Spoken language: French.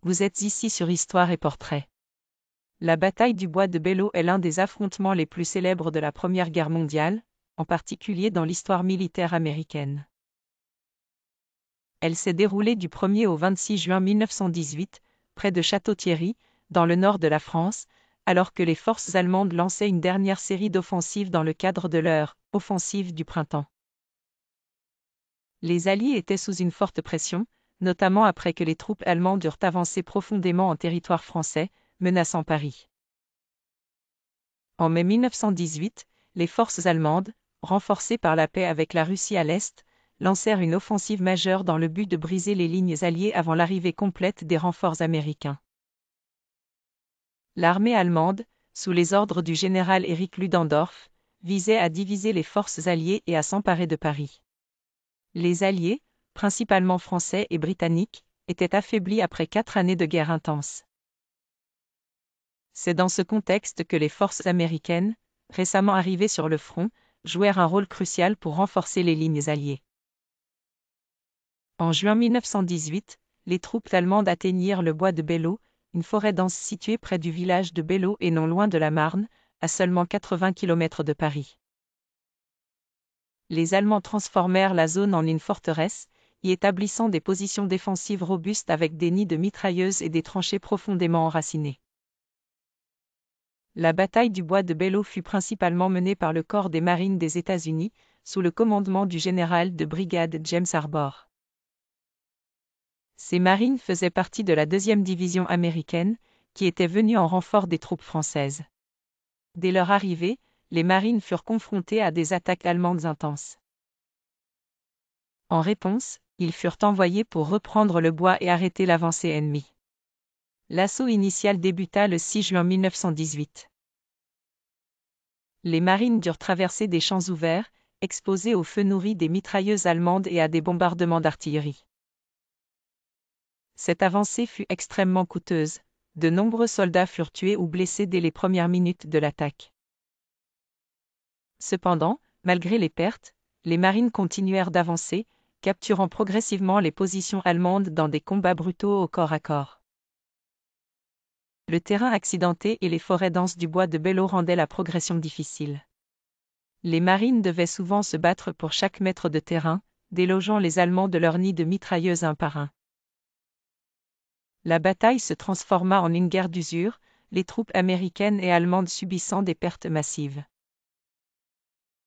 vous êtes ici sur Histoire et Portrait. La bataille du bois de Belleau est l'un des affrontements les plus célèbres de la Première Guerre mondiale, en particulier dans l'histoire militaire américaine. Elle s'est déroulée du 1er au 26 juin 1918, près de Château-Thierry, dans le nord de la France, alors que les forces allemandes lançaient une dernière série d'offensives dans le cadre de leur « offensive du printemps ». Les Alliés étaient sous une forte pression, notamment après que les troupes allemandes eurent avancé profondément en territoire français, menaçant Paris. En mai 1918, les forces allemandes, renforcées par la paix avec la Russie à l'Est, lancèrent une offensive majeure dans le but de briser les lignes alliées avant l'arrivée complète des renforts américains. L'armée allemande, sous les ordres du général Erich Ludendorff, visait à diviser les forces alliées et à s'emparer de Paris. Les Alliés, principalement français et britanniques, étaient affaiblis après 4 années de guerre intense. C'est dans ce contexte que les forces américaines, récemment arrivées sur le front, jouèrent un rôle crucial pour renforcer les lignes alliées. En juin 1918, les troupes allemandes atteignirent le bois de Belleau, une forêt dense située près du village de Belleau et non loin de la Marne, à seulement 80 km de Paris. Les Allemands transformèrent la zone en une forteresse, y établissant des positions défensives robustes avec des nids de mitrailleuses et des tranchées profondément enracinées. La bataille du bois de Belleau fut principalement menée par le corps des marines des États-Unis, sous le commandement du général de brigade James Arbor. Ces marines faisaient partie de la 2e division américaine, qui était venue en renfort des troupes françaises. Dès leur arrivée, les marines furent confrontées à des attaques allemandes intenses. En réponse, ils furent envoyés pour reprendre le bois et arrêter l'avancée ennemie. L'assaut initial débuta le 6 juin 1918. Les marines durent traverser des champs ouverts, exposés au feu nourri des mitrailleuses allemandes et à des bombardements d'artillerie. Cette avancée fut extrêmement coûteuse, de nombreux soldats furent tués ou blessés dès les premières minutes de l'attaque. Cependant, malgré les pertes, les marines continuèrent d'avancer, capturant progressivement les positions allemandes dans des combats brutaux au corps à corps. Le terrain accidenté et les forêts denses du bois de Belleau rendaient la progression difficile. Les marines devaient souvent se battre pour chaque mètre de terrain, délogeant les Allemands de leurs nids de mitrailleuses un par un. La bataille se transforma en une guerre d'usure, les troupes américaines et allemandes subissant des pertes massives.